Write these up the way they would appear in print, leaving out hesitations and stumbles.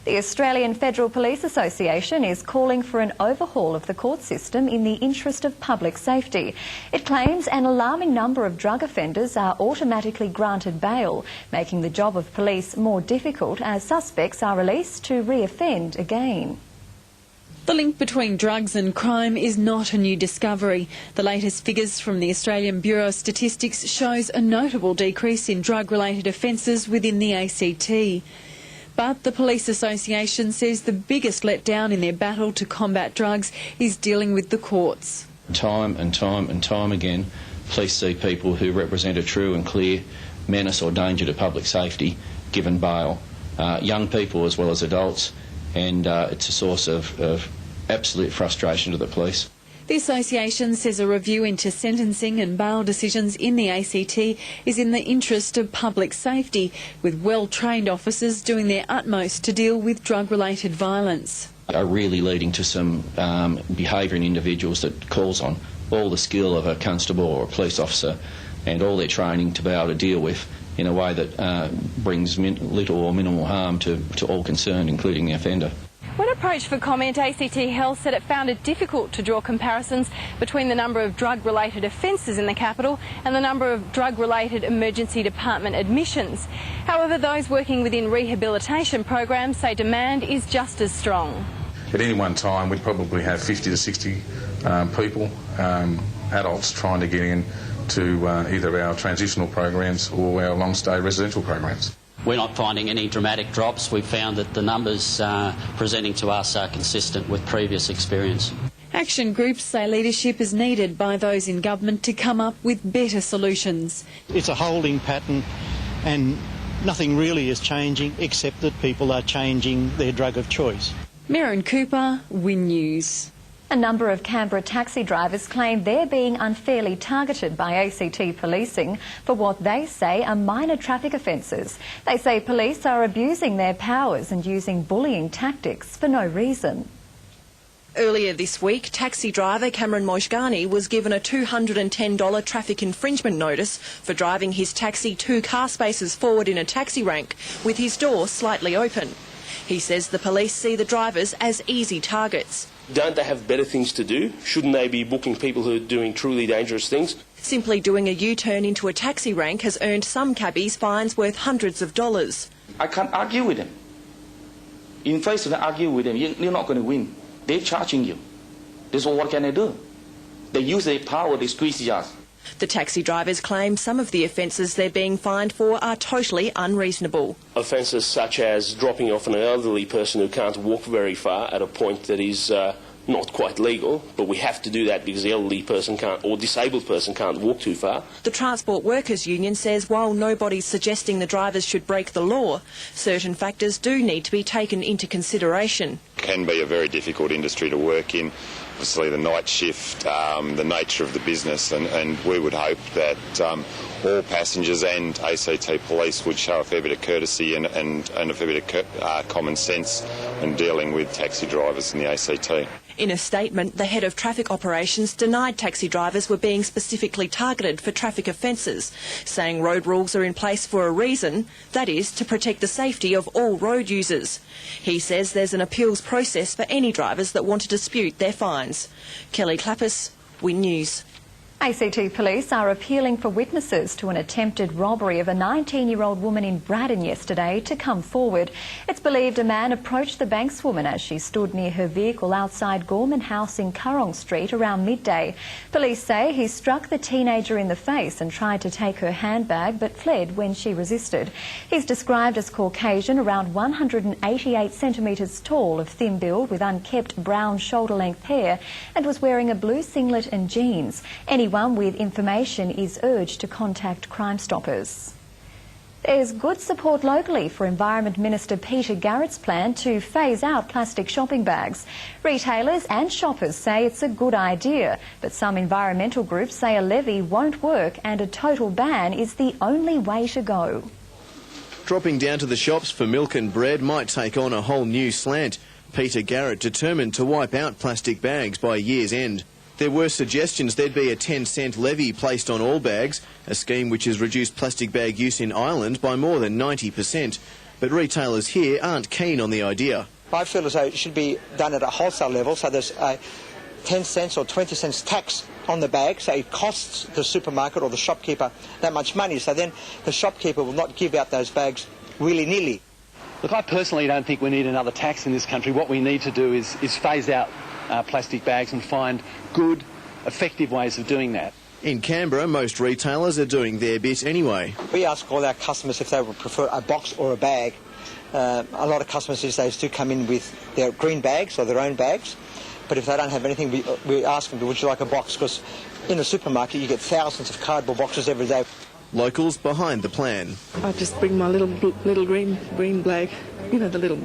The Australian Federal Police Association is calling for an overhaul of the court system in the interest of public safety. It claims an alarming number of drug offenders are automatically granted bail, making the job of police more difficult as suspects are released to re-offend again. The link between drugs and crime is not a new discovery. The latest figures from the Australian Bureau of Statistics shows a notable decrease in drug-related offences within the ACT. But the Police Association says the biggest letdown in their battle to combat drugs is dealing with the courts. Time and time again, police see people who represent a true and clear menace or danger to public safety given bail, young people as well as adults, and it's a source of absolute frustration to the police. The association says a review into sentencing and bail decisions in the ACT is in the interest of public safety, with well-trained officers doing their utmost to deal with drug-related violence. Are really leading to some behaviour in individuals that calls on all the skill of a constable or a police officer and all their training to be able to deal with in a way that brings little or minimal harm to all concerned, including the offender. When approached for comment, ACT Health said it found it difficult to draw comparisons between the number of drug-related offences in the capital and the number of drug-related emergency department admissions. However, those working within rehabilitation programs say demand is just as strong. At any one time, we'd probably have 50 to 60 people, adults, trying to get in to either our transitional programs or our long-stay residential programs. We're not finding any dramatic drops. We've found that the numbers presenting to us are consistent with previous experience. Action groups say leadership is needed by those in government to come up with better solutions. It's a holding pattern and nothing really is changing except that people are changing their drug of choice. Merrin Cooper, Win News. A number of Canberra taxi drivers claim they're being unfairly targeted by ACT policing for what they say are minor traffic offences. They say police are abusing their powers and using bullying tactics for no reason. Earlier this week, taxi driver Cameron Mojgani was given a $210 traffic infringement notice for driving his taxi 2 car spaces forward in a taxi rank with his door slightly open. He says the police see the drivers as easy targets. Don't they have better things to do? Shouldn't they be booking people who are doing truly dangerous things? Simply doing a U-turn into a taxi rank has earned some cabbies fines worth hundreds of dollars. I can't argue with them. In face of argue with them, you're not going to win. They're charging you. So what can I do? They use their power, they squeeze us. The taxi drivers claim some of the offences they're being fined for are totally unreasonable. Offences such as dropping off an elderly person who can't walk very far at a point that is not quite legal, but we have to do that because the elderly person can't, or disabled person can't walk too far. The Transport Workers Union says while nobody's suggesting the drivers should break the law, certain factors do need to be taken into consideration. It can be a very difficult industry to work in. Obviously the night shift, the nature of the business, and we would hope that all passengers and ACT police would show a fair bit of courtesy and a fair bit of common sense in dealing with taxi drivers in the ACT. In a statement, the head of traffic operations denied taxi drivers were being specifically targeted for traffic offences, saying road rules are in place for a reason, that is, to protect the safety of all road users. He says there's an appeals process for any drivers that want to dispute their fines. Kelly Clappis, Win News. ACT police are appealing for witnesses to an attempted robbery of a 19-year-old woman in Braddon yesterday to come forward. It's believed a man approached the bankswoman as she stood near her vehicle outside Gorman House in Currong Street around midday. Police say he struck the teenager in the face and tried to take her handbag but fled when she resisted. He's described as Caucasian, around 188 centimetres tall, of thin build with unkempt brown shoulder-length hair, and was wearing a blue singlet and jeans. Anyone with information is urged to contact Crime Stoppers. There's good support locally for Environment Minister Peter Garrett's plan to phase out plastic shopping bags. Retailers and shoppers say it's a good idea, but some environmental groups say a levy won't work and a total ban is the only way to go. Dropping down to the shops for milk and bread might take on a whole new slant. Peter Garrett determined to wipe out plastic bags by year's end. There were suggestions there'd be a 10-cent levy placed on all bags, a scheme which has reduced plastic bag use in Ireland by more than 90%. but retailers here aren't keen on the idea. I feel as though it should be done at a wholesale level, so there's a 10 cents or 20 cents tax on the bag, so it costs the supermarket or the shopkeeper that much money, so then the shopkeeper will not give out those bags willy-nilly. Look, I personally don't think we need another tax in this country. What we need to do is phase out plastic bags and find good, effective ways of doing that. In Canberra, most retailers are doing their bit anyway. We ask all our customers if they would prefer a box or a bag. A lot of customers these days do come in with their green bags or their own bags, but if they don't have anything, we ask them, would you like a box? Because in the supermarket you get thousands of cardboard boxes every day. Locals behind the plan. I just bring my little green bag, you know, the little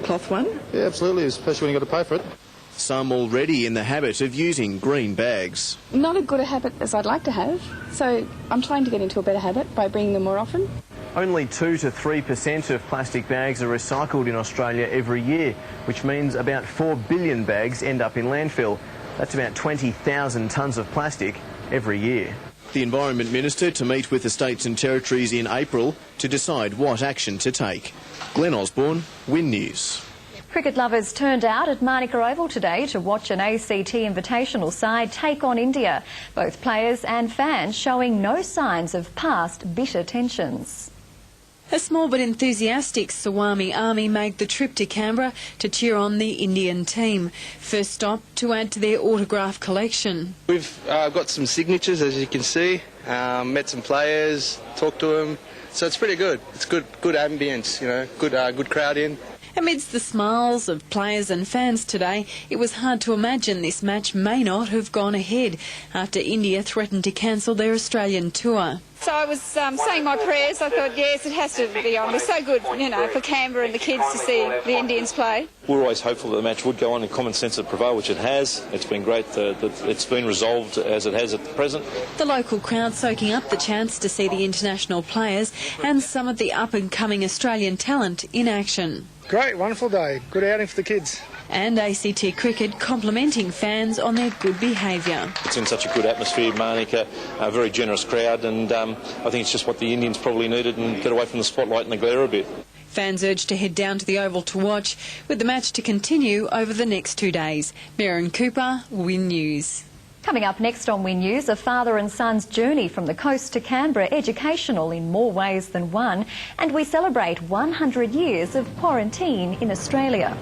cloth one. Yeah, absolutely, especially when you've got to pay for it. Some already in the habit of using green bags. Not as good a habit as I'd like to have, so I'm trying to get into a better habit by bringing them more often. Only 2 to 3% of plastic bags are recycled in Australia every year, which means about 4 billion bags end up in landfill. That's about 20,000 tonnes of plastic every year. The Environment Minister to meet with the states and territories in April to decide what action to take. Glenn Osborne, Win News. Cricket lovers turned out at Manica Oval today to watch an ACT Invitational side take on India. Both players and fans showing no signs of past bitter tensions. A small but enthusiastic Swami army made the trip to Canberra to cheer on the Indian team. First stop to add to their autograph collection. We've got some signatures, as you can see, met some players, talked to them, so it's pretty good. It's good ambience, you know, good crowd in. Amidst the smiles of players and fans today, it was hard to imagine this match may not have gone ahead after India threatened to cancel their Australian tour. So I was saying my prayers. I thought, yes, it has to be on. It's so good, you know, for Canberra and the kids to see the Indians play. We're always hopeful that the match would go on and common sense would prevail, which it has. It's been great that it's been resolved as it has at the present. The local crowd soaking up the chance to see the international players and some of the up-and-coming Australian talent in action. Great, wonderful day. Good outing for the kids. And ACT Cricket complimenting fans on their good behaviour. It's in such a good atmosphere, Manica, a very generous crowd, and I think it's just what the Indians probably needed and get away from the spotlight and the glare a bit. Fans urged to head down to the Oval to watch, with the match to continue over the next 2 days. Maren Cooper, Win News. Coming up next on Win News, a father and son's journey from the coast to Canberra, educational in more ways than one, and we celebrate 100 years of quarantine in Australia.